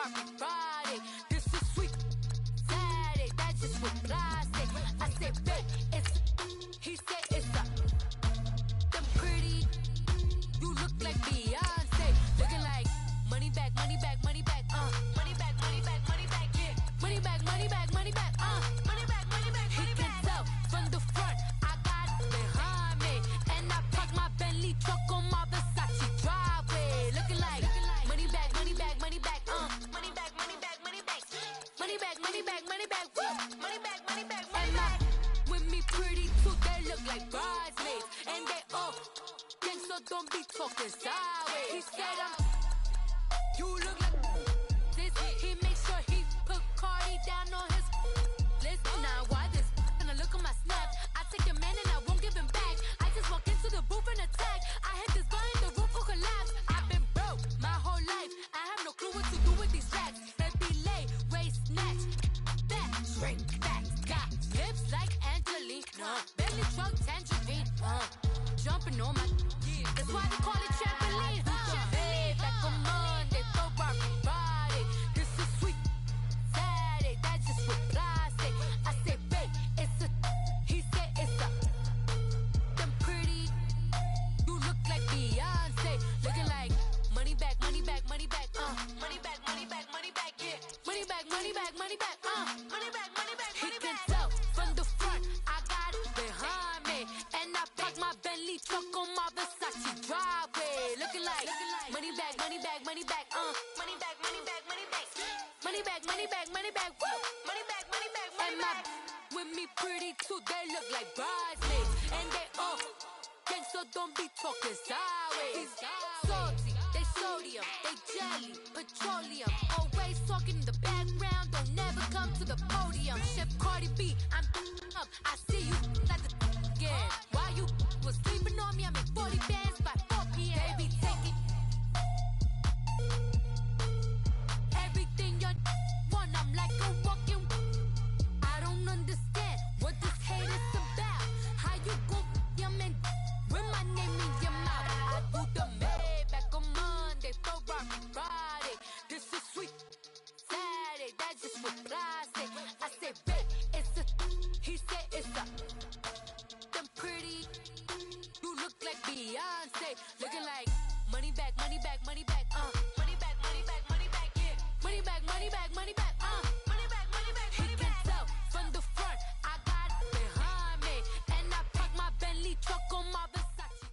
Rocky Friday. This is sweet Saturday. That's just what I say. I say, babe, it's he said it's a them pretty. You look like Beyonce. Looking like money back, money back, money back, money back, money back, money back, yeah. Money back, money back, money back, money back, money back, money back. He can tell from the front, I got it behind me. And I park my Bentley truck on my Versace driveway. Looking like money back, money back, money back, money back, money back, money back. Money back, money back, money back, woo. Money back, money back, money back. With me pretty too, they look like bridesmaids. And they all gang, so don't be talking sideways. He said you look like this. He makes sure he put Cardi down on his list. Now why this? Gonna look at my snap. I take your man and I won't give him back. I just walk into the booth and attack. I hit this button, the roof will collapse. I've been broke my whole life. I have no clue what to do with these racks. They be late, waist snatch, back, shrink back. Got lips like Angelina, belly truck tangerine, jumping on my. That's why they call it trampoline. Hey, back on Monday, throw Rocky Friday. This is sweet Saturday. That's just what I say. I say, babe, it's a. He said it's a. Them pretty. You look like Beyonce. Looking like money back, money back, money back, money back, money back, money back, yeah. Money back, money back, money back, money back, money back. He can tell from the front, I got it behind me, and I park my Bentley truck on my Versace driveway. Looking like money back, money back, money back, money back, money back, money back, money back, money back, money back, woo. Money back, money back, money back. With me pretty too, they look like bridesmaids, and they all gang, so don't be talking sideways. Salty, they sodium, they jelly, petroleum. Always talking in the background, don't never come to the podium. Chef Cardi B, I'm up. I see you at the again. While you was sleeping on me, I make 40 bands by 4 p.m. They be taking everything you want. I'm like a walking. I don't understand what this hate is about. How you go your man with my name in your mouth? I do the Maybach on Monday, throw Rocky Friday. This is sweet Saturday. That's just what I say. I say, babe, it's a. He said it's a. Them pretty. You look like Beyonce. Looking like money back, money back, money back, money back, money back, money back, yeah. Money back, money back, money back, money back, money back. He can tell from the front, I got it behind me, and I park my Bentley truck on my Versace.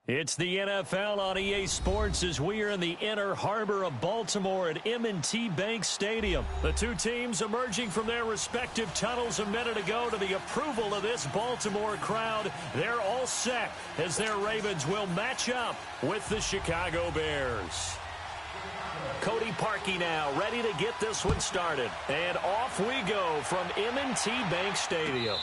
It's the NFL on EA Sports as we are in the inner harbor of Baltimore at M&T Bank Stadium. The two teams emerging from their respective tunnels a minute ago to the approval of this Baltimore crowd. They're all set as their Ravens will match up with the Chicago Bears. Cody Parkey now ready to get this one started. And off we go from M&T Bank Stadium.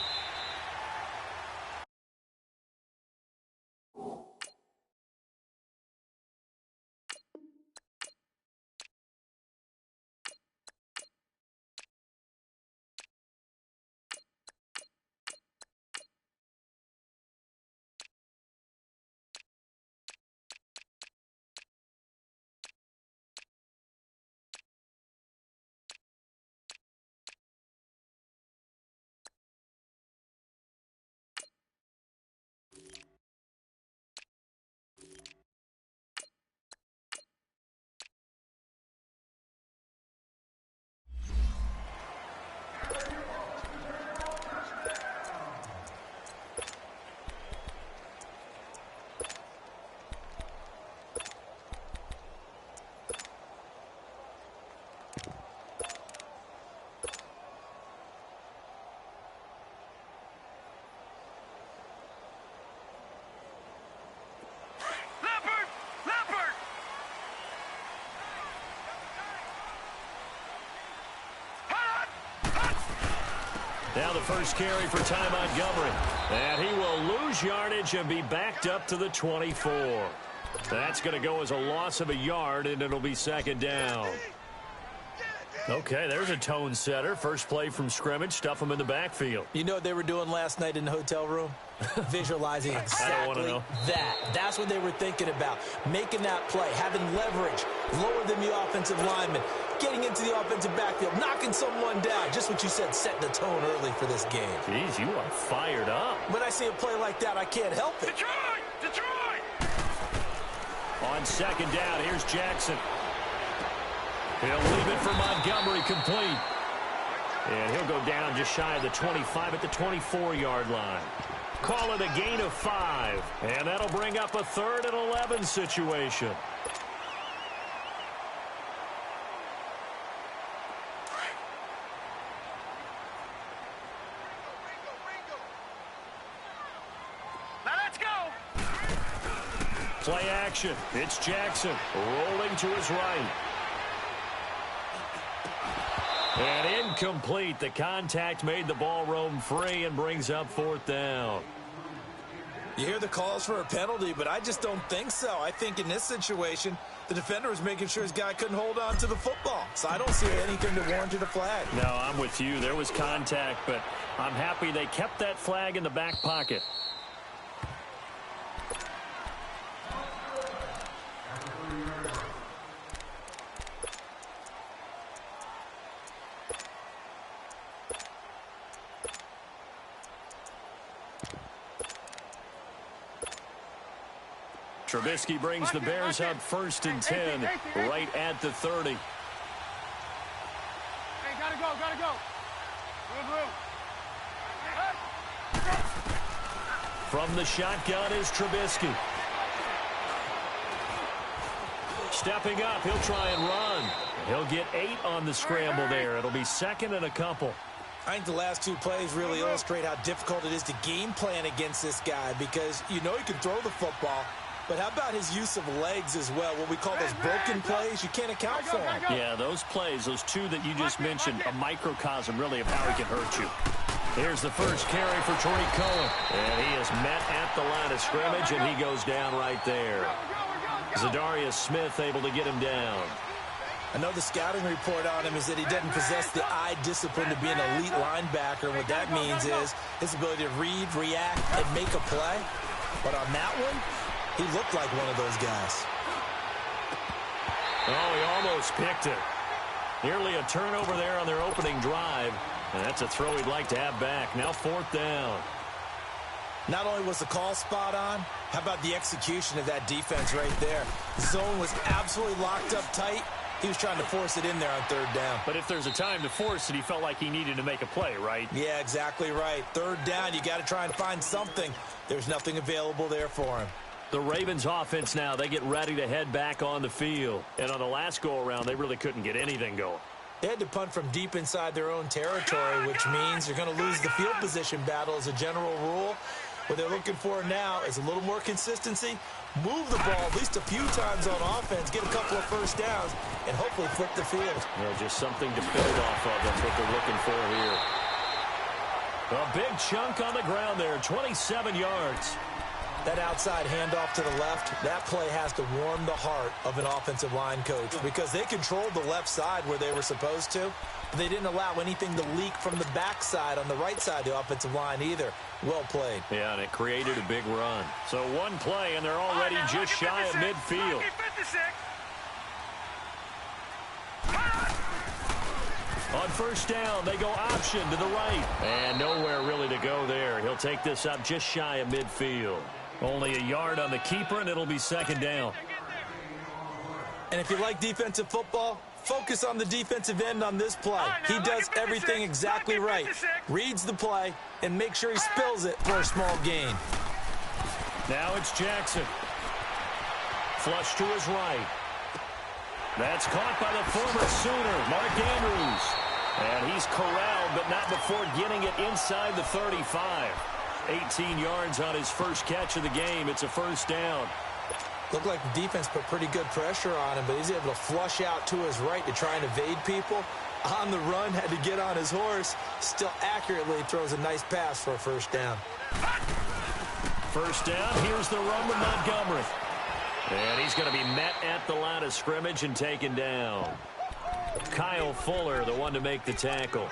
Now the first carry for Ty Montgomery. And he will lose yardage and be backed up to the 24. That's going to go as a loss of a yard, and it'll be second down. Okay, there's a tone setter. First play from scrimmage, stuff them in the backfield. You know what they were doing last night in the hotel room? Visualizing exactly that. That's what they were thinking about. Making that play, having leverage, lower than the offensive lineman. getting into the offensive backfield, knocking someone down. Just what you said, setting the tone early for this game. Jeez, you are fired up. When I see a play like that, I can't help it. Detroit! On second down, here's Jackson. He'll leave it for Montgomery, complete. And he'll go down just shy of the 25 at the 24-yard line. Call it a gain of 5. And that'll bring up a 3rd and 11 situation. Now let's go! Play action. It's Jackson rolling to his right. And incomplete. The contact made the ball roam free and brings up 4th down. You hear the calls for a penalty, but I just don't think so. I think in this situation, the defender was making sure his guy couldn't hold on to the football. So I don't see anything that warranted a flag. No, I'm with you. There was contact, but I'm happy they kept that flag in the back pocket. Trubisky brings the Bears up 1st and 10, right at the 30. Hey, gotta go. From the shotgun is Trubisky. Stepping up, he'll try and run. He'll get 8 on the scramble there. It'll be 2nd and a couple. I think the last 2 plays really illustrate how difficult it is to game plan against this guy because you know he can throw the football. But how about his use of legs as well? What we call those broken plays, you can't account for them. Yeah, those plays, those 2 that you just mentioned, a microcosm really of how he can hurt you. Here's the first carry for Tariq Cohen. And he is met at the line of scrimmage, and he goes down right there. Zadarius Smith able to get him down. I know the scouting report on him is that he doesn't possess the eye discipline to be an elite linebacker. What that means is his ability to read, react, and make a play. But on that one, he looked like one of those guys. Oh, he almost picked it. Nearly a turnover there on their opening drive. And that's a throw he'd like to have back. Now 4th down. Not only was the call spot on, how about the execution of that defense right there? The zone was absolutely locked up tight. He was trying to force it in there on 3rd down. But if there's a time to force it, he felt like he needed to make a play, right? Yeah, exactly right. 3rd down, you got to try and find something. There's nothing available there for him. The Ravens offense now, they get ready to head back on the field. And on the last go-around, they really couldn't get anything going. They had to punt from deep inside their own territory, which means you're going to lose the field position battle as a general rule. What they're looking for now is a little more consistency, move the ball at least a few times on offense, get a couple of first downs, and hopefully flip the field. Yeah, just something to build off of. That's what they're looking for here. A big chunk on the ground there, 27 yards. That outside handoff to the left, that play has to warm the heart of an offensive line coach because they controlled the left side where they were supposed to, but they didn't allow anything to leak from the backside on the right side of the offensive line either. Well played. Yeah, and it created a big run. So one play, and they're already just shy of midfield. On 1st down, they go option to the right. And nowhere really to go there. He'll take this up just shy of midfield. Only a yard on the keeper, and it'll be 2nd down. And if you like defensive football, focus on the defensive end on this play. He does everything exactly right. Reads the play and makes sure he spills it for a small gain. Now it's Jackson. Flush to his right. That's caught by the former Sooner, Mark Andrews. And he's corralled, but not before getting it inside the 35. 18 yards on his first catch of the game. It's a 1st down. Looked like the defense put pretty good pressure on him, but he's able to flush out to his right to try and evade people. On the run, had to get on his horse. Still accurately throws a nice pass for a 1st down. 1st down. Here's the run with Montgomery. And he's going to be met at the line of scrimmage and taken down. Kyle Fuller, the one to make the tackle.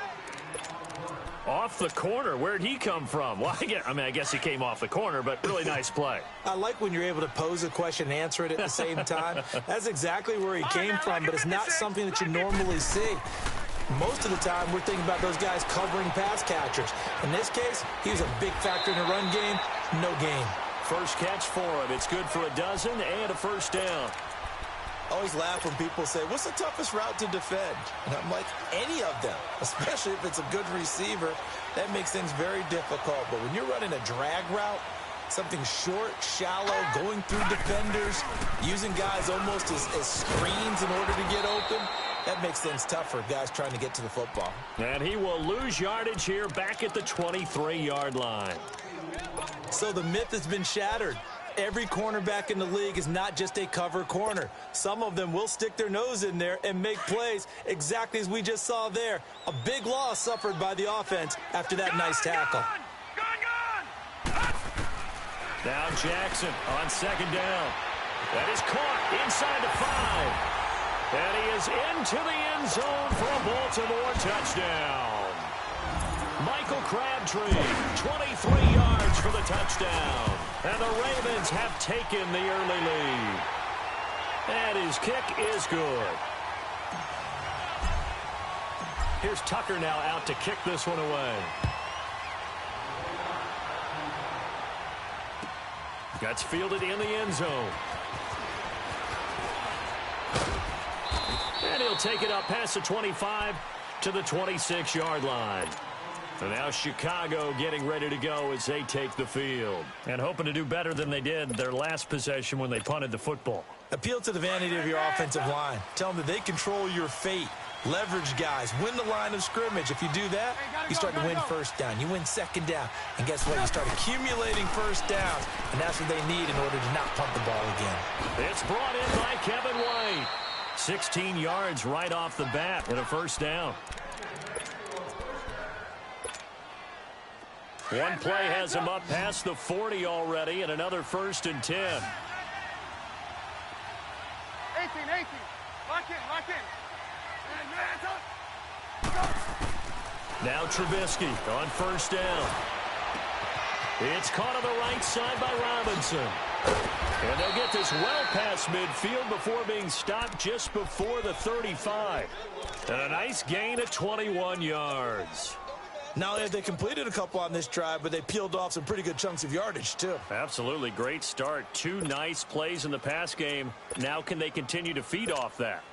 Off the corner. Where'd he come from? Well, I guess he came off the corner, but really nice play. I like when you're able to pose a question and answer it at the same time. That's exactly where he came from, but it's not something that you normally see. Most of the time, we're thinking about those guys covering pass catchers. In this case, he was a big factor in the run game. No gain. First catch for him. It's good for a dozen and a first down. I always laugh when people say, what's the toughest route to defend? And I'm like, any of them, especially if it's a good receiver. That makes things very difficult. But when you're running a drag route, something short, shallow, going through defenders, using guys almost as screens in order to get open, that makes things tough for guys trying to get to the football. And he will lose yardage here back at the 23-yard line. So the myth has been shattered. Every cornerback in the league is not just a cover corner. Some of them will stick their nose in there and make plays exactly as we just saw there. A big loss suffered by the offense after that nice tackle. Now Jackson on second down. That is caught inside the 5. And he is into the end zone for a Baltimore touchdown. Michael Crabtree, 23 yards for the touchdown. And the Ravens have taken the early lead. And his kick is good. Here's Tucker now out to kick this one away. That's fielded in the end zone. And he'll take it up past the 25 to the 26-yard line. And now Chicago getting ready to go as they take the field. And hoping to do better than they did their last possession when they punted the football. Appeal to the vanity of your offensive line. Tell them that they control your fate. Leverage guys. Win the line of scrimmage. If you do that, you start to win first down. You win second down. And guess what? You start accumulating first downs. And that's what they need in order to not punt the ball again. It's brought in by Kevin White. 16 yards right off the bat and a first down. One play has him up past the 40 already, and another 1st and 10. 18. Lock in. Now Trubisky on first down. It's caught on the right side by Robinson. And they'll get this well past midfield before being stopped just before the 35. And a nice gain of 21 yards. Not only have they completed a couple on this drive, but they peeled off some pretty good chunks of yardage, too. Absolutely. Great start. 2 nice plays in the pass game. Now can they continue to feed off that?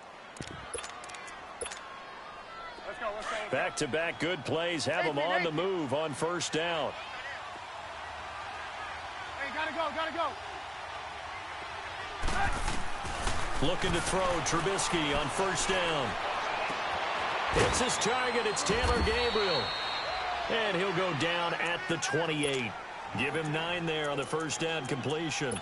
Let's go. Back-to-back good plays have them on the move on first down. Hey, gotta go. Looking to throw Trubisky on first down. It's his target. It's Taylor Gabriel. And he'll go down at the 28. Give him 9 there on the first down completion.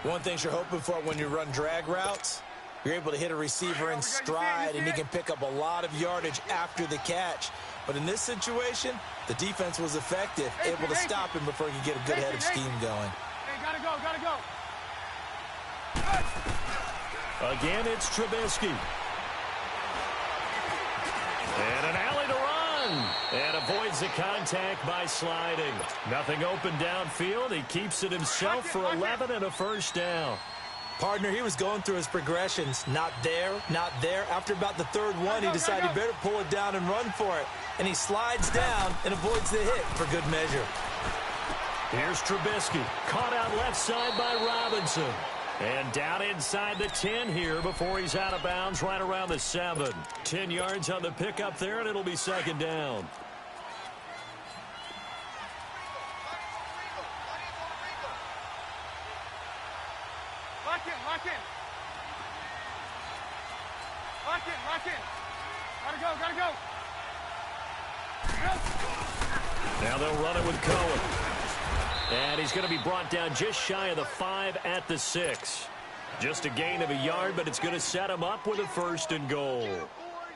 One thing you're hoping for when you run drag routes, you're able to hit a receiver in stride, and he can pick up a lot of yardage after the catch. But in this situation, the defense was effective, able to stop him before he could get a good head of steam going. Hey, gotta go. Again, it's Trubisky. And an alley to run. And avoids the contact by sliding. Nothing open downfield. He keeps it himself for 11 and a first down. Partner, he was going through his progressions. Not there. After about the 3rd one, he decided he better pull it down and run for it. And he slides down and avoids the hit for good measure. Here's Trubisky. Caught out left side by Robinson. And down inside the 10 here before he's out of bounds right around the 7. 10 yards on the pickup there, and it'll be second down. Lock in. Gotta go. Now they'll run it with Cohen. And he's going to be brought down just shy of the 5 at the 6. Just a gain of a yard, but it's going to set him up with a 1st and goal.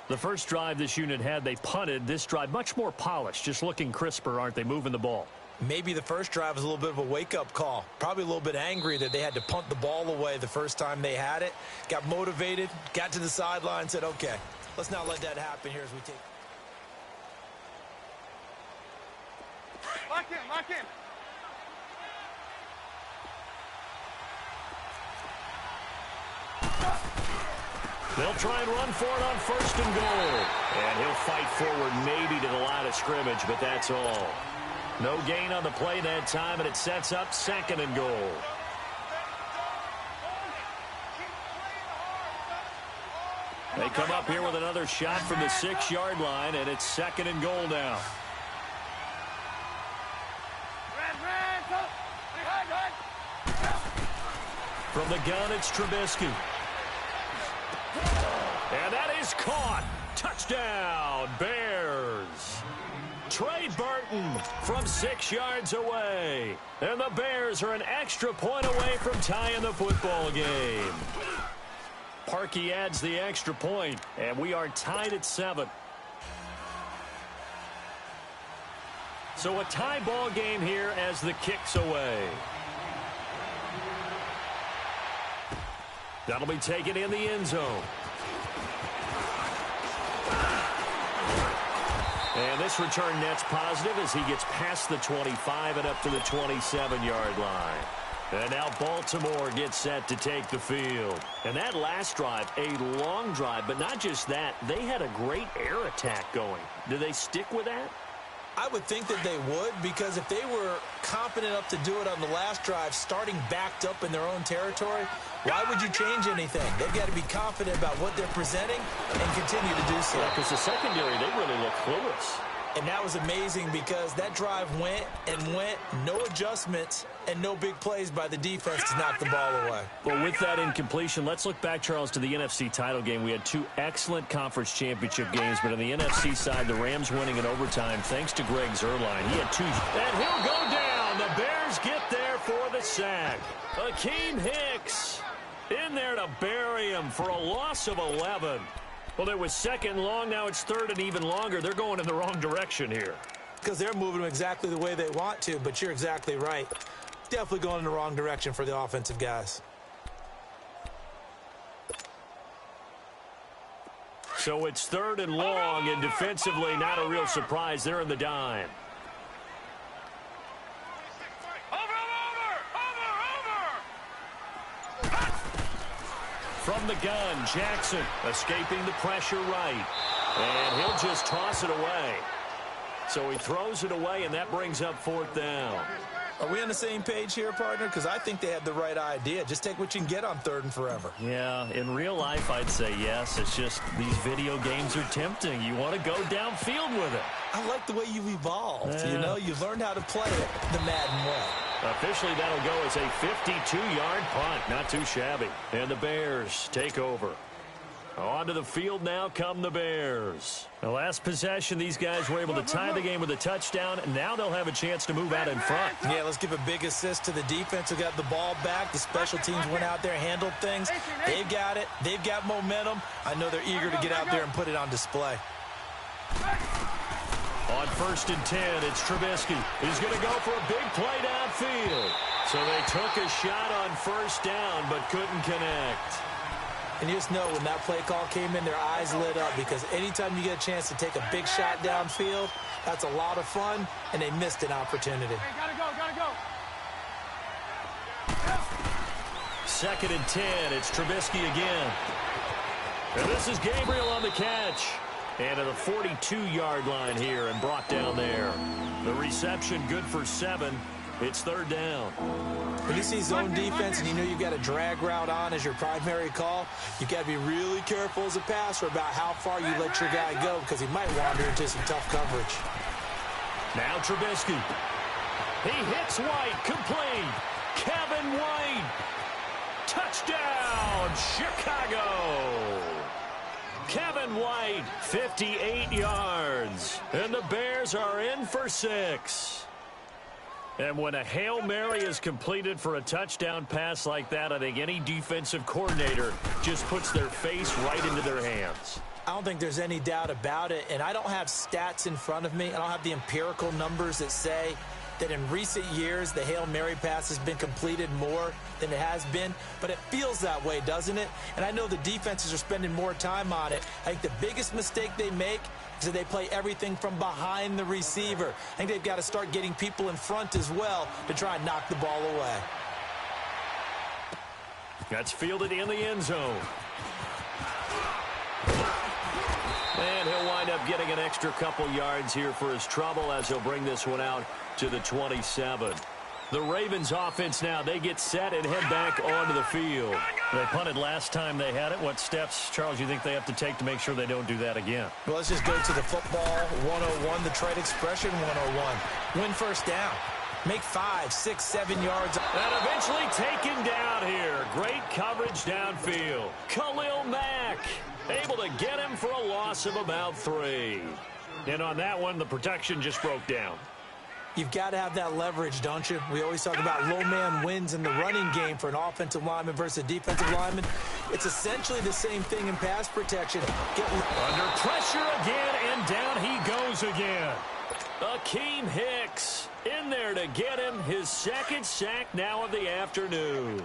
The first drive this unit had, they punted. This drive, much more polished, just looking crisper, aren't they, moving the ball? Maybe the first drive was a little bit of a wake-up call. Probably a little bit angry that they had to punt the ball away the first time they had it. Got motivated, got to the sideline, said, okay, let's not let that happen here as we take. in, lock in. They'll try and run for it on 1st and goal. And he'll fight forward maybe to the line of scrimmage, but that's all. No gain on the play that time, and it sets up 2nd and goal. They come up here with another shot from the 6-yard line, and it's 2nd and goal now. From the gun, it's Trubisky. And that is caught. Touchdown, Bears. Trey Burton from 6 yards away. And the Bears are an extra point away from tying the football game. Parkey adds the extra point, and we are tied at 7. So a tie ball game here as the kick's away. That'll be taken in the end zone. And this return net's positive as he gets past the 25 and up to the 27-yard line. And now Baltimore gets set to take the field. And that last drive, a long drive, but not just that. They had a great air attack going. Do they stick with that? I would think that they would, because if they were confident enough to do it on the last drive, starting backed up in their own territory, why would you change anything? They've got to be confident about what they're presenting and continue to do so. Because the secondary, they really look clueless. And that was amazing because that drive went and went, no adjustments, and no big plays by the defense to knock the ball away. Well, with that incompletion, let's look back, Charles, to the NFC title game. We had 2 excellent conference championship games, but on the NFC side, the Rams winning in overtime thanks to Greg Zuerlein. He had 2, and he'll go down. The Bears get there for the sack. Akeem Hicks in there to bury him for a loss of 11. Well, it was 2nd and long. Now it's 3rd and even longer. They're going in the wrong direction here. Because they're moving exactly the way they want to, but you're exactly right. Definitely going in the wrong direction for the offensive guys. So it's 3rd and long, and defensively, not a real surprise. They're in the dime. From the gun, Jackson escaping the pressure right. And he'll just toss it away. So he throws it away, and that brings up 4th down. Are we on the same page here, partner? Because I think they had the right idea. Just take what you can get on 3rd and forever. Yeah, in real life, I'd say yes. It's just these video games are tempting. You want to go downfield with it. I like the way you've evolved. You know, you've learned how to play it the Madden way. Officially, that'll go as a 52-yard punt. Not too shabby. And the Bears take over. Onto the field now come the Bears. The last possession, these guys were able to tie the game with a touchdown, and now they'll have a chance to move out in front. Yeah, let's give a big assist to the defense who got the ball back. The special teams went out there, handled things. They've got it. They've got momentum. I know they're eager to get out there and put it on display. On 1st and 10, it's Trubisky. He's going to go for a big play downfield. So they took a shot on 1st down, but couldn't connect. And you just know when that play call came in, their eyes lit up, because anytime you get a chance to take a big shot downfield, that's a lot of fun, and they missed an opportunity. Hey, gotta go, gotta go. 2nd and 10, it's Trubisky again. And this is Gabriel on the catch. And at the 42-yard line here and brought down there. The reception good for 7. It's 3rd down. When you see zone defense and you know you've got a drag route on as your primary call, you've got to be really careful as a passer about how far you let your guy go, because he might wander into some tough coverage. Now Trubisky. He hits White, complete. Kevin White. Touchdown, Chicago. Kevin White, 58 yards. And the Bears are in for 6. And when a Hail Mary is completed for a touchdown pass like that, I think any defensive coordinator just puts their face right into their hands. I don't think there's any doubt about it, and I don't have stats in front of me. I don't have the empirical numbers that say that in recent years the Hail Mary pass has been completed more than it has been, but it feels that way, doesn't it? And I know the defenses are spending more time on it. I think the biggest mistake they make is that they play everything from behind the receiver. I think they've got to start getting people in front as well to try and knock the ball away. That's fielded in the end zone. And he'll wind up getting an extra couple yards here for his trouble as he'll bring this one out to the 27. The Ravens offense now, they get set and head back onto the field. They punted last time they had it. What steps, Charles, you think they have to take to make sure they don't do that again? Well, let's just go to the football 101, the trade expression 101. Win first down. Make 5, 6, 7 yards. And eventually taken down here. Great coverage downfield. Khalil Mack able to get him for a loss of about 3. And on that one, the protection just broke down. You've got to have that leverage, don't you? We always talk about low man wins in the running game for an offensive lineman versus a defensive lineman. It's essentially the same thing in pass protection. Under pressure again, and down he goes again. Akeem Hicks in there to get him his second sack now of the afternoon.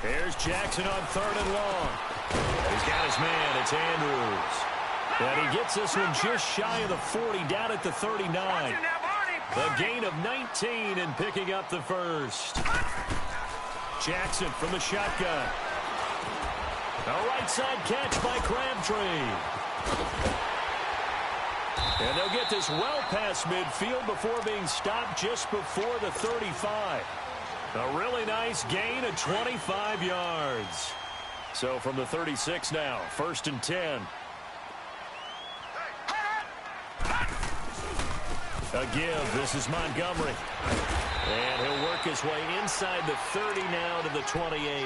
Here's Jackson on 3rd and long. He's got his man. It's Andrews. And he gets this one just shy of the 40, down at the 39. A gain of 19 and picking up the first. Jackson from the shotgun. A right side catch by Crabtree. And they'll get this well past midfield before being stopped just before the 35. A really nice gain of 25 yards. So from the 36 now, 1st and 10. A give. This is Montgomery. And he'll work his way inside the 30 now to the 28.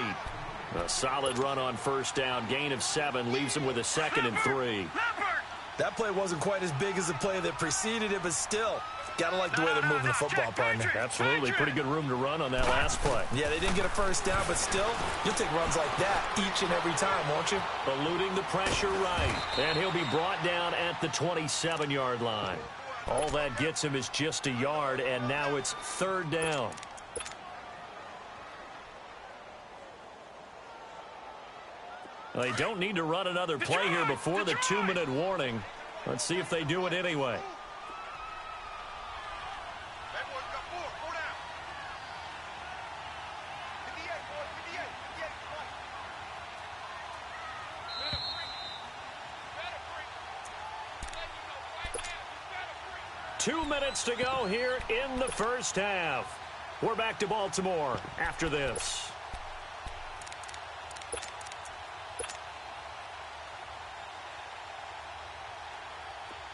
A solid run on first down. Gain of 7 leaves him with a 2nd and 3. That play wasn't quite as big as the play that preceded it, but still, gotta like the way they're moving the football, partner. Absolutely. Pretty good room to run on that last play. Yeah, they didn't get a first down, but still, you'll take runs like that each and every time, won't you? Eluding the pressure right. And he'll be brought down at the 27-yard line. All that gets him is just a yard, and now it's 3rd down. They don't need to run another play here before the 2-minute warning. Let's see if they do it anyway. Two minutes to go here in the first half. We're back to Baltimore after this.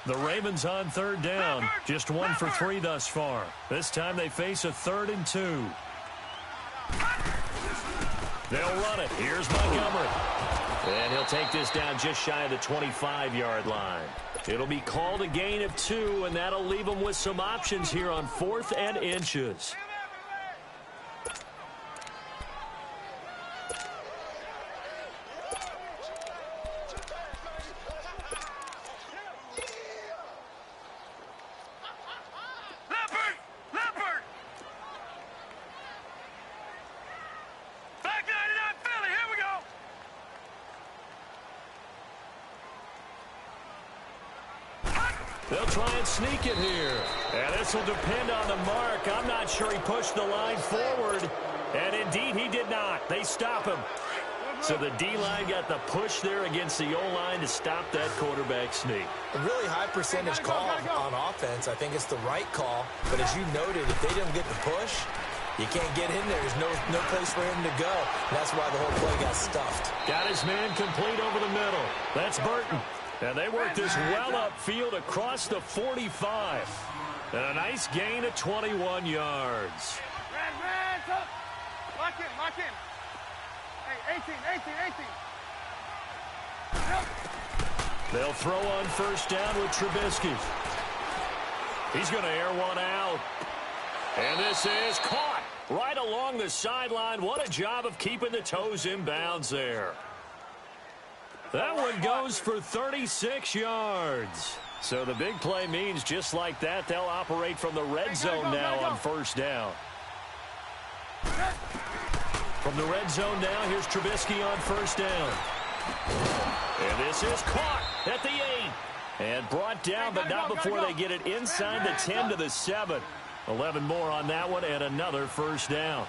The Ravens on 3rd down. Just 1 for 3 thus far. This time they face a 3rd and 2. They'll run it. Here's Montgomery. And he'll take this down just shy of the 25-yard line. It'll be called a gain of 2, and that'll leave them with some options here on 4th and inches. They'll try and sneak it here. And this will depend on the mark. I'm not sure he pushed the line forward. And indeed, he did not. They stop him. So the D-line got the push there against the O-line to stop that quarterback sneak. A really high percentage call on offense. I think it's the right call. But as you noted, if they didn't get the push, you can't get in there. There's no place for him to go. And that's why the whole play got stuffed. Got his man complete over the middle. That's Burton. And they work this well upfield across the 45. And a nice gain of 21 yards. Lock in. Hey, 18. They'll throw on first down with Trubisky. He's going to air one out. And this is caught right along the sideline. What a job of keeping the toes in bounds there. That one goes for 36 yards. So the big play means just like that, they'll operate from the red zone now on first down. From the red zone now, here's Trubisky on first down. And this is caught at the 8. And brought down, but not before they get it inside the 10 to the 7. 11 more on that one, and another first down.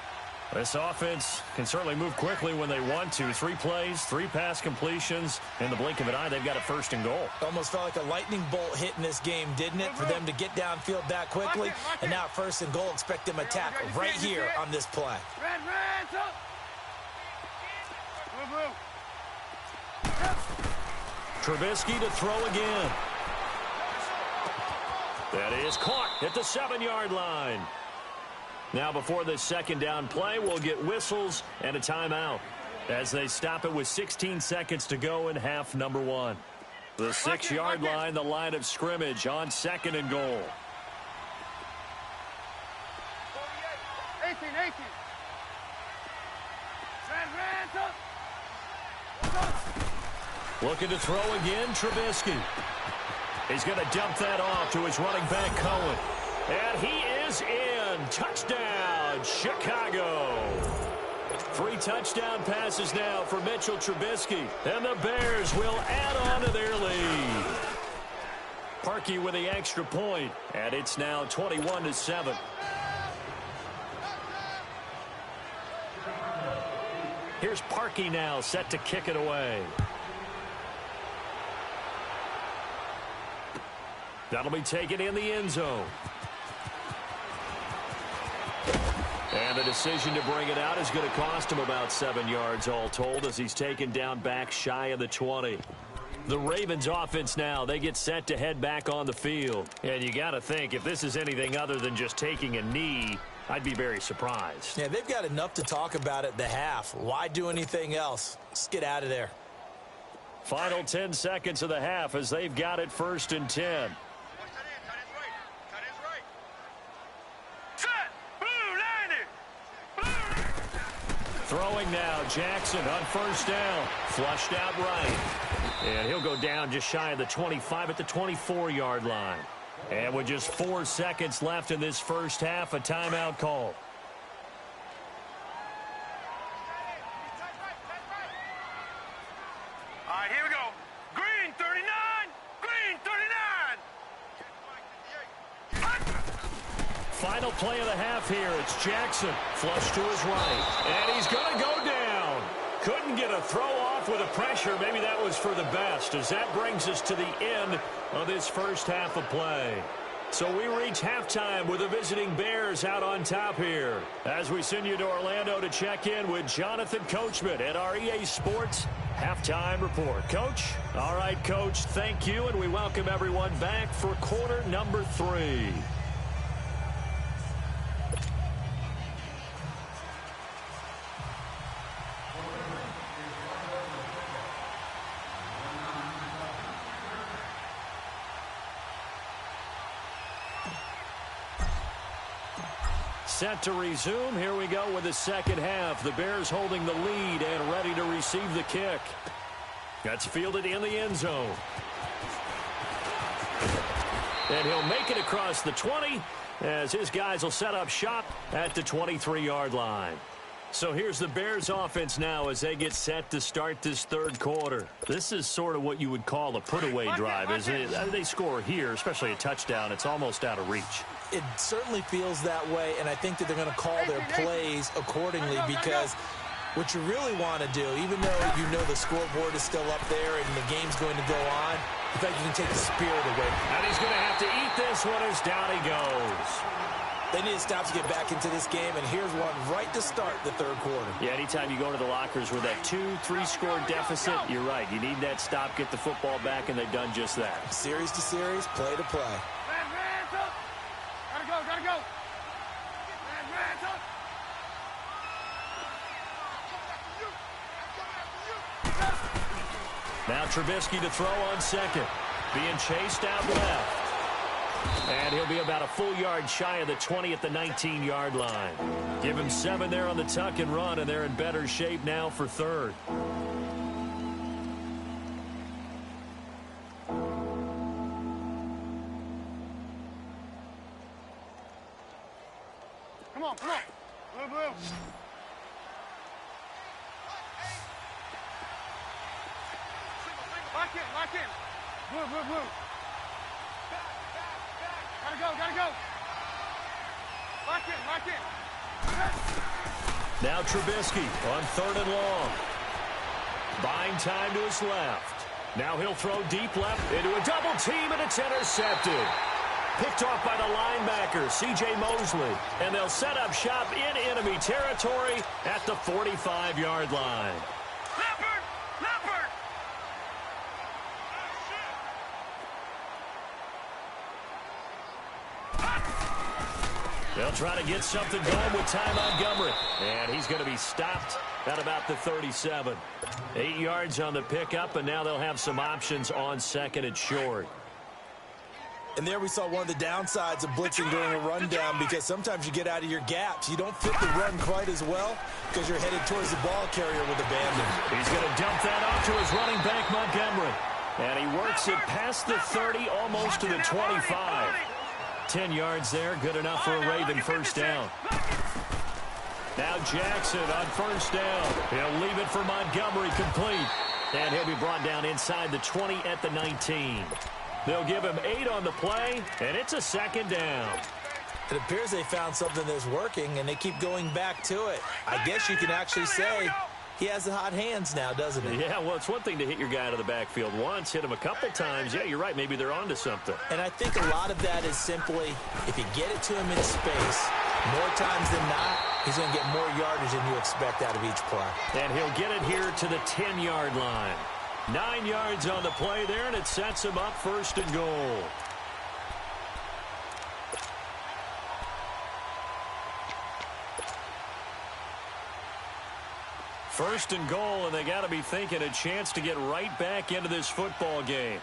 This offense can certainly move quickly when they want to. 3 plays, 3 pass completions. In the blink of an eye, they've got a first and goal. Almost felt like a lightning bolt hit in this game, didn't it? For them to get downfield that quickly. And now first and goal, expect them to attack right here on this play. Trubisky to throw again. That is caught at the 7-yard line. Now before this second down play, we'll get whistles and a timeout as they stop it with 16 seconds to go in half number 1. The 6-yard line, the line of scrimmage on second and goal. 18. Looking to throw again, Trubisky. He's going to dump that off to his running back, Cohen. And he is in. Touchdown, Chicago. 3 touchdown passes now for Mitchell Trubisky. And the Bears will add on to their lead. Parkey with the extra point. And it's now 21-7. Here's Parkey now set to kick it away. That'll be taken in the end zone. And the decision to bring it out is going to cost him about 7 yards all told as he's taken down back shy of the 20. The Ravens offense now, they get set to head back on the field. And you got to think, if this is anything other than just taking a knee, I'd be very surprised. Yeah, they've got enough to talk about at the half. Why do anything else? Let's get out of there. Final 10 seconds of the half as they've got it first and 10. Throwing now, Jackson on first down. Flushed out right. And he'll go down just shy of the 25 at the 24-yard line. And with just 4 seconds left in this first half, a timeout call. All right, here we go. Green 39. Green 39. Final play of the half here. It's Jackson. Flush to his right. And he's going to go down. Couldn't get a throw off with the pressure. Maybe that was for the best as that brings us to the end of this first half of play. So we reach halftime with the visiting Bears out on top here. As we send you to Orlando to check in with Jonathan Coachman at our EA Sports Halftime Report. Coach? All right, Coach, thank you, and we welcome everyone back for quarter number 3. Set to resume. Here we go with the second half. The Bears holding the lead and ready to receive the kick. That's fielded in the end zone. And he'll make it across the 20 as his guys will set up shop at the 23-yard line. So here's the Bears offense now as they get set to start this third quarter. This is sort of what you would call a put-away drive, isn't it? They score here, especially a touchdown. It's almost out of reach. It certainly feels that way, and I think that they're going to call their plays accordingly because what you really want to do, even though you know the scoreboard is still up there and the game's going to go on, in fact, you can take the spirit away. And he's going to have to eat this one as down he goes. They need to stop to get back into this game, and here's one right to start the third quarter. Yeah, anytime you go to the lockers with that 2-3 score deficit, you're right. You need that stop, get the football back, and they've done just that. Series to series, play to play. Gotta go. Now Trubisky to throw on second. Being chased out left. And he'll be about a full yard shy of the 20 at the 19-yard line. Give him 7 there on the tuck and run, and they're in better shape now for third. Come on. Blue. Lock in. Blue. Gotta go. Lock in. Now Trubisky on 3rd and long. Buying time to his left. Now he'll throw deep left into a double team, and it's intercepted. Picked off by the linebacker, C.J. Mosley. And they'll set up shop in enemy territory at the 45-yard line. Leopard! They'll try to get something going with Ty Montgomery. And he's going to be stopped at about the 37. 8 yards on the pickup, and now they'll have some options on 2nd and short. And there we saw one of the downsides of blitzing during a rundown, because sometimes you get out of your gaps. You don't fit the run quite as well because you're headed towards the ball carrier with abandon. He's going to dump that off to his running back, Montgomery. And he works it past the 30, almost to the 25. 10 yards there, good enough for a Raven first down. Now Jackson on first down. He'll leave it for Montgomery, complete. And he'll be brought down inside the 20 at the 19. They'll give him 8 on the play, and it's a 2nd down. It appears they found something that's working, and they keep going back to it. I guess you can actually say he has the hot hands now, doesn't he? Yeah, well, it's one thing to hit your guy out of the backfield once, hit him a couple times. Yeah, you're right. Maybe they're onto something. And I think a lot of that is simply, if you get it to him in space, more times than not, he's going to get more yardage than you expect out of each play. And he'll get it here to the 10-yard line. 9 yards on the play there, and it sets him up 1st and goal. First and goal, and they got to be thinking a chance to get right back into this football game.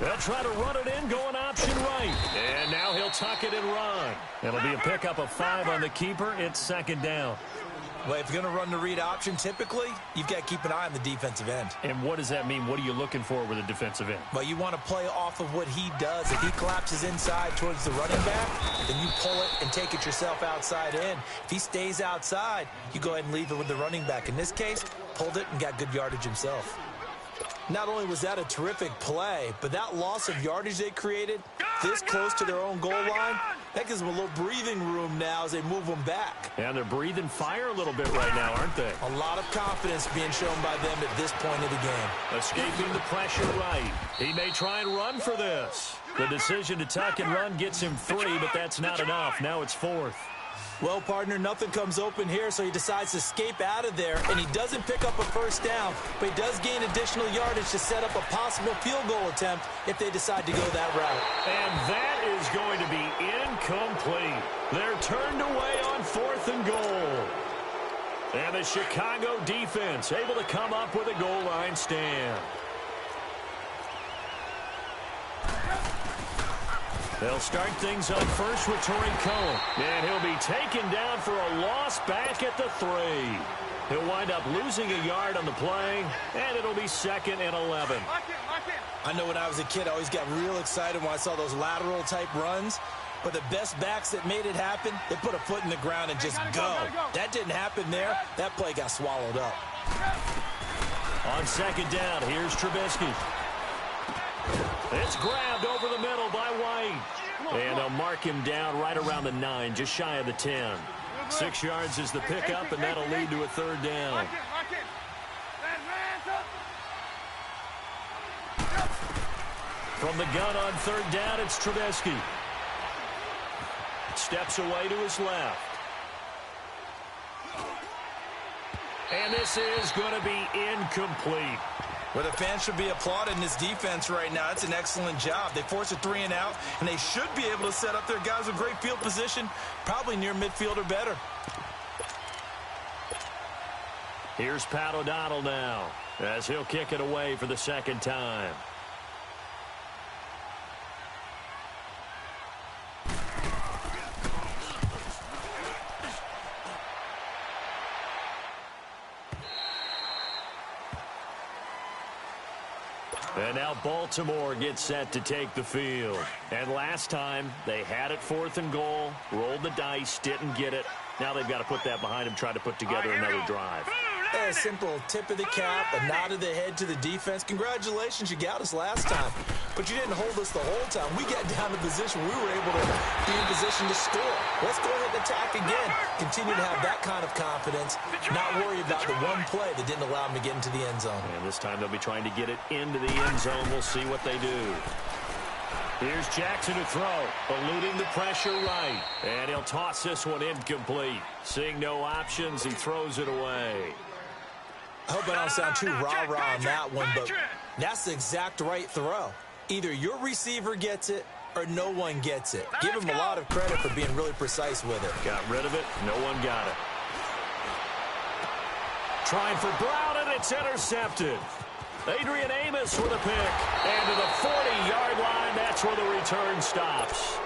They'll try to run it in, going option right. And now he'll tuck it and run. It'll be a pickup of 5 on the keeper. It's 2nd down. Well, if you're going to run the read option, typically, you've got to keep an eye on the defensive end. And what does that mean? What are you looking for with a defensive end? Well, you want to play off of what he does. If he collapses inside towards the running back, then you pull it and take it yourself outside in. If he stays outside, you go ahead and leave it with the running back. In this case, pulled it and got good yardage himself. Not only was that a terrific play, but that loss of yardage they created this close to their own goal line, that gives them a little breathing room now as they move them back. And they're breathing fire a little bit right now, aren't they? A lot of confidence being shown by them at this point of the game. Escaping the pressure right. He may try and run for this. The decision to tuck and run gets him 3, but that's not enough. Now it's 4th. Well, partner, nothing comes open here, so he decides to escape out of there, and he doesn't pick up a first down, but he does gain additional yardage to set up a possible field goal attempt if they decide to go that route. And that is going to be incomplete. They're turned away on 4th and goal. And the Chicago defense able to come up with a goal line stand. They'll start things on first with Torrey Cohen. And he'll be taken down for a loss back at the 3. He'll wind up losing a yard on the play, and it'll be 2nd and 11. I know when I was a kid, I always got real excited when I saw those lateral-type runs. But the best backs that made it happen, they put a foot in the ground and just go. That didn't happen there. That play got swallowed up. On 2nd down, here's Trubisky. It's grabbed over the middle by White. And they'll mark him down right around the 9, just shy of the 10. 6 yards is the pickup, and that'll lead to a 3rd down. From the gun on 3rd down, it's Trubisky. Steps away to his left. And this is going to be incomplete. Well, the fans should be applauding this defense right now. It's an excellent job. They force a 3 and out, and they should be able to set up their guys with great field position, probably near midfield or better. Here's Pat O'Donnell now, as he'll kick it away for the 2nd time. And now Baltimore gets set to take the field. And last time, they had it 4th and goal, rolled the dice, didn't get it. Now they've got to put that behind them, try to put together another drive. A simple tip of the cap, a nod of the head to the defense. Congratulations, you got us last time. But you didn't hold us the whole time. We got down to position. We were able to be in position to score. Let's go ahead and attack again. Continue to have that kind of confidence, not worry about the one play that didn't allow them to get into the end zone. And this time they'll be trying to get it into the end zone. We'll see what they do. Here's Jackson to throw, eluding the pressure right. And he'll toss this one incomplete. Seeing no options, he throws it away. I hope I don't sound too rah-rah on that one, but that's the exact right throw. Either your receiver gets it or no one gets it. Give him a lot of credit for being really precise with it. Got rid of it. No one got it. Trying for Brown, and it's intercepted. Adrian Amos with a pick. And to the 40-yard line, that's where the return stops.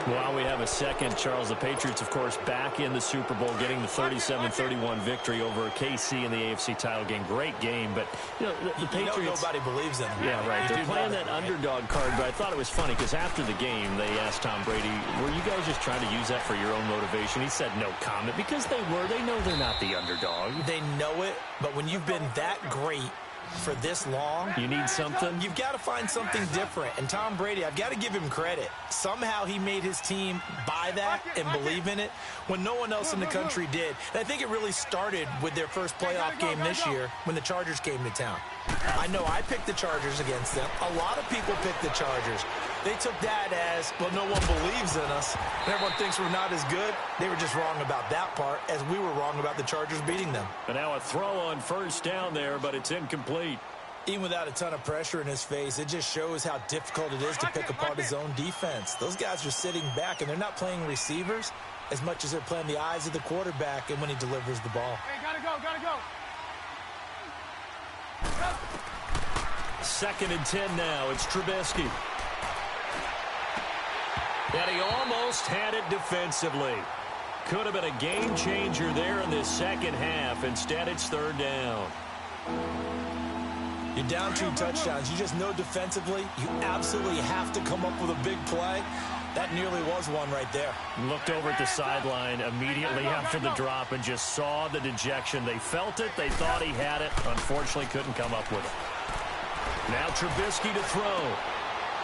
Well, we have a second, Charles. The Patriots, of course, back in the Super Bowl, getting the 37-31 victory over KC in the AFC title game. Great game, but you know, the Patriots. Nobody believes in them. Yeah, right. They're playing that underdog card, but I thought it was funny because after the game, they asked Tom Brady, "Were you guys just trying to use that for your own motivation?" He said, "No comment," because they were. They know they're not the underdog. They know it, but when you've been that great for this long, you need something. You've got to find something different. And Tom Brady, I've got to give him credit. Somehow he made his team buy that and believe in it when no one else in the country did. And I think it really started with their first playoff game this year when the Chargers came to town. I know I picked the Chargers against them. A lot of people picked the Chargers. They took that as, well, no one believes in us. Everyone thinks we're not as good. They were just wrong about that part, as we were wrong about the Chargers beating them. And now a throw on first down there, but it's incomplete. Even without a ton of pressure in his face, it just shows how difficult it is to pick apart his own defense. Those guys are sitting back, and they're not playing receivers as much as they're playing the eyes of the quarterback and when he delivers the ball. Hey, gotta go, gotta go. 2nd and 10 now. It's Trubisky. And he almost had it defensively. Could have been a game changer there in this second half. Instead, it's 3rd down. You're down 2 touchdowns. You just know defensively you absolutely have to come up with a big play. That nearly was one right there. Looked over at the sideline immediately after the drop and just saw the dejection. They felt it. They thought he had it. Unfortunately, couldn't come up with it. Now Trubisky to throw.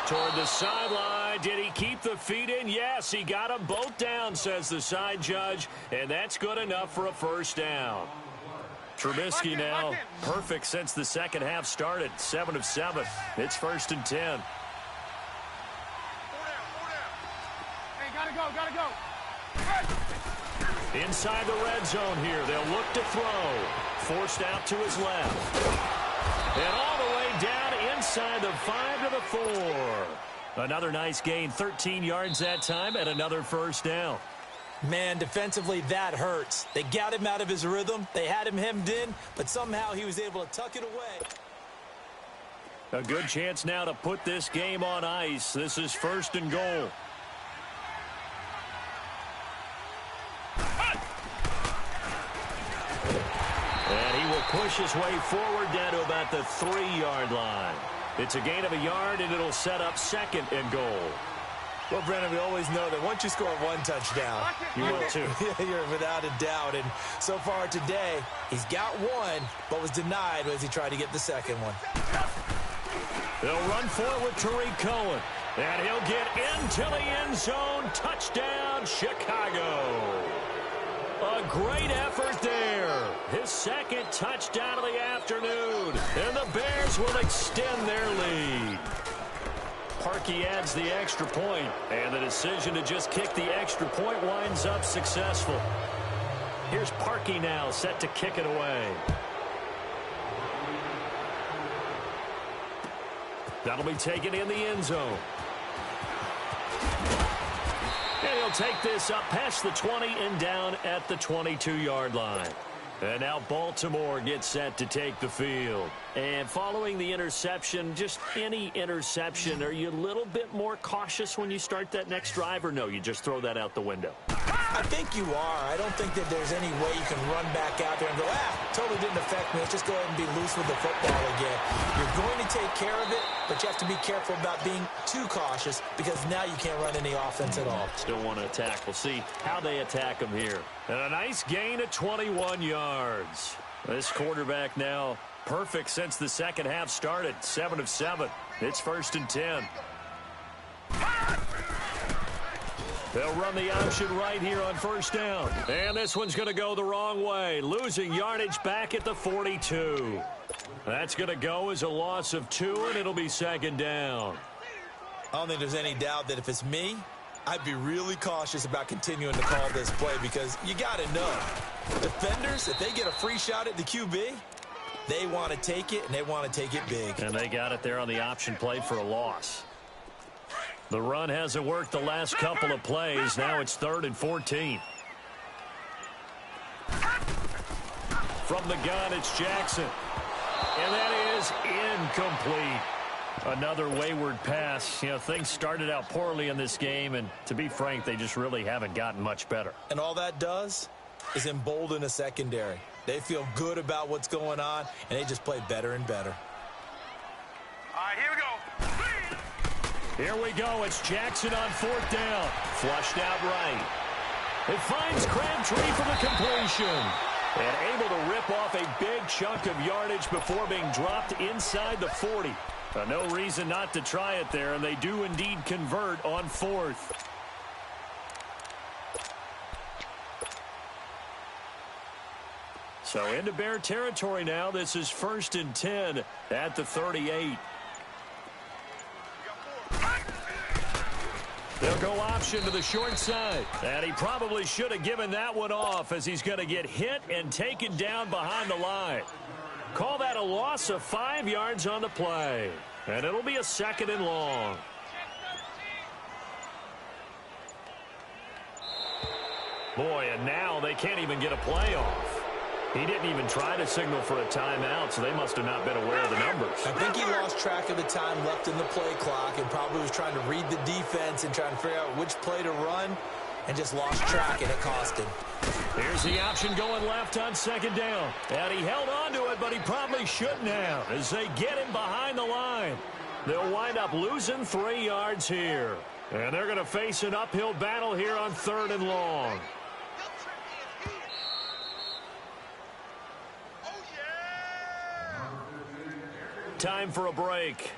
Toward the sideline. Did he keep the feet in? Yes, he got them both down, says the side judge. And that's good enough for a 1st down. Trubisky now perfect since the second half started. 7 of 7. It's 1st and 10. Hey, gotta go, gotta go. Inside the red zone here. They'll look to throw. Forced out to his left. And all the way down inside the 5 to the 4. Another nice gain. 13 yards that time and another 1st down. Man, defensively, that hurts. They got him out of his rhythm. They had him hemmed in, but somehow he was able to tuck it away. A good chance now to put this game on ice. This is 1st and goal. And he will push his way forward down to about the 3-yard line. It's a gain of a yard, and it'll set up 2nd and goal. Well, Brennan, we always know that once you score 1 touchdown, you will too. You're without a doubt. And so far today, he's got 1, but was denied as he tried to get the 2nd one. They'll run forward with Tariq Cohen. And he'll get into the end zone. Touchdown, Chicago. A great effort there. His 2nd touchdown of the afternoon. And the Bears will extend their lead. Parkey adds the extra point, and the decision to just kick the extra point winds up successful. Here's Parkey now, set to kick it away. That'll be taken in the end zone. And he'll take this up past the 20 and down at the 22-yard line. And now Baltimore gets set to take the field. And following the interception, just any interception, are you a little bit more cautious when you start that next drive, or no, you just throw that out the window? I think you are. I don't think that there's any way you can run back out there and go, totally didn't affect me. Let's just go ahead and be loose with the football again. You're going to take care of it, but you have to be careful about being too cautious because now you can't run any offense at all. Still want to attack. We'll see how they attack him here. And a nice gain of 21 yards. This quarterback now perfect since the second half started. 7 of 7. It's 1st and 10. They'll run the option right here on 1st down. And this one's going to go the wrong way. Losing yardage back at the 42. That's going to go as a loss of 2, and it'll be 2nd down. I don't think there's any doubt that if it's me, I'd be really cautious about continuing to call this play because you got to know, defenders, if they get a free shot at the QB, they want to take it, and they want to take it big. And they got it there on the option play for a loss. The run hasn't worked the last couple of plays. Now it's 3rd and 14. From the gun, it's Jackson. And that is incomplete. Another wayward pass. You know, things started out poorly in this game, and to be frank, they just really haven't gotten much better. And all that does is embolden a secondary. They feel good about what's going on, and they just play better and better. All right, here we go. Here we go. It's Jackson on 4th down. Flushed out right. It finds Crabtree for the completion. And able to rip off a big chunk of yardage before being dropped inside the 40. No reason not to try it there, and they do indeed convert on 4th. So into Bear territory now. This is 1st and 10 at the 38. They'll go option to the short side. And he probably should have given that one off as he's going to get hit and taken down behind the line. Call that a loss of 5 yards on the play. And it'll be a 2nd and long. Boy, and now they can't even get a play off. He didn't even try to signal for a timeout, so they must have not been aware of the numbers. I think he lost track of the time left in the play clock and probably was trying to read the defense and trying to figure out which play to run and just lost track, and it cost him. Here's the option going left on 2nd down. And he held on to it, but he probably shouldn't have as they get him behind the line. They'll wind up losing 3 yards here. And they're going to face an uphill battle here on 3rd and long. Time for a break.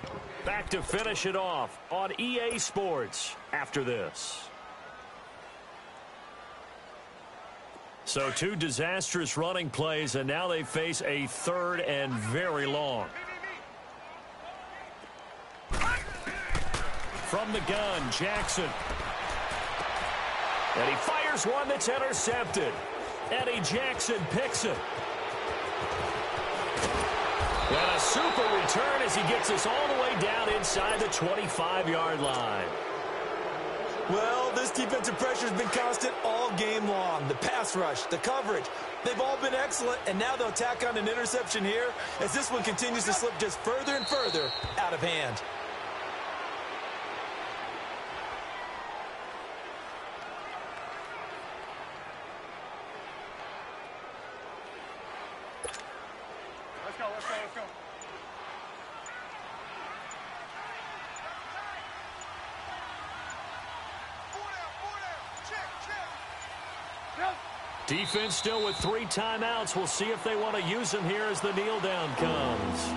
Back to finish it off on EA Sports after this. So 2 disastrous running plays, and now they face a 3rd and very long. From the gun, Jackson. And he fires one that's intercepted. Eddie Jackson picks it. And a super return as he gets us all the way down inside the 25-yard line. Well, this defensive pressure has been constant all game long. The pass rush, the coverage, they've all been excellent, and now they'll tack on an interception here as this one continues to slip just further and further out of hand. Let's go, let's go, let's go. Defense still with 3 timeouts. We'll see if they want to use them here as the kneel down comes.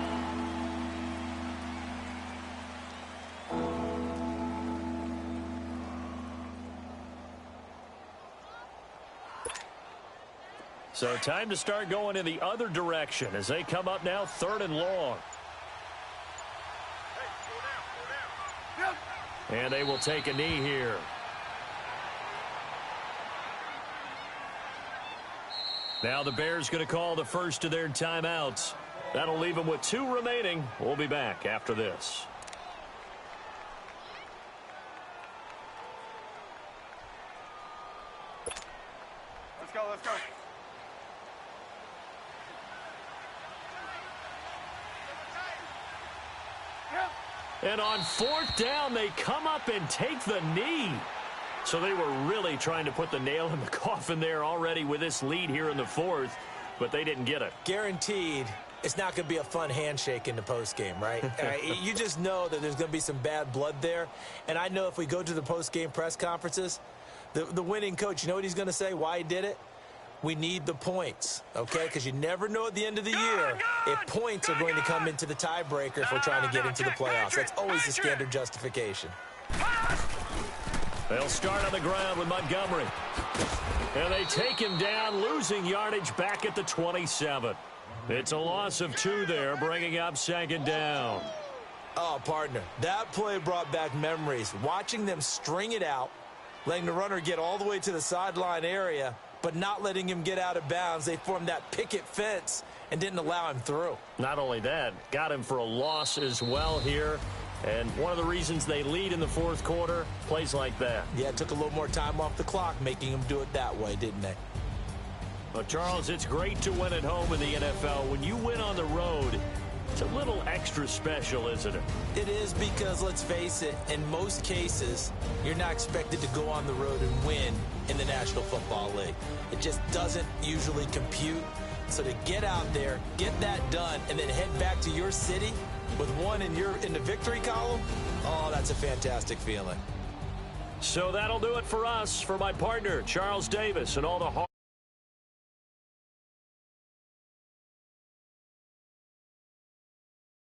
So time to start going in the other direction as they come up now 3rd and long. And they will take a knee here. Now the Bears going to call the first of their timeouts. That'll leave them with 2 remaining. We'll be back after this. Let's go, let's go. And on 4th down, they come up and take the knee. So they were really trying to put the nail in the coffin there already with this lead here in the fourth, but they didn't get it. Guaranteed it's not going to be a fun handshake in the postgame, right? You just know that there's going to be some bad blood there. And I know if we go to the postgame press conferences, the winning coach, you know what he's going to say, why he did it? We need the points, okay? Because you never know at the end of the year if points are going to come into the tiebreaker if we're trying to get into the playoffs. That's always the standard justification. They'll start on the ground with Montgomery. And they take him down, losing yardage back at the 27. It's a loss of 2 there, bringing up second down. Oh, partner, that play brought back memories. Watching them string it out, letting the runner get all the way to the sideline area, but not letting him get out of bounds. They formed that picket fence and didn't allow him through. Not only that, got him for a loss as well here. And one of the reasons they lead in the fourth quarter, plays like that. Yeah, it took a little more time off the clock, making them do it that way, didn't they? Well, Charles, it's great to win at home in the NFL. When you win on the road, it's a little extra special, isn't it? It is because, let's face it, in most cases, you're not expected to go on the road and win in the National Football League. It just doesn't usually compute. So to get out there, get that done, and then head back to your city with one in the victory column, oh, that's a fantastic feeling. So that'll do it for us. For my partner, Charles Davis, and all the hard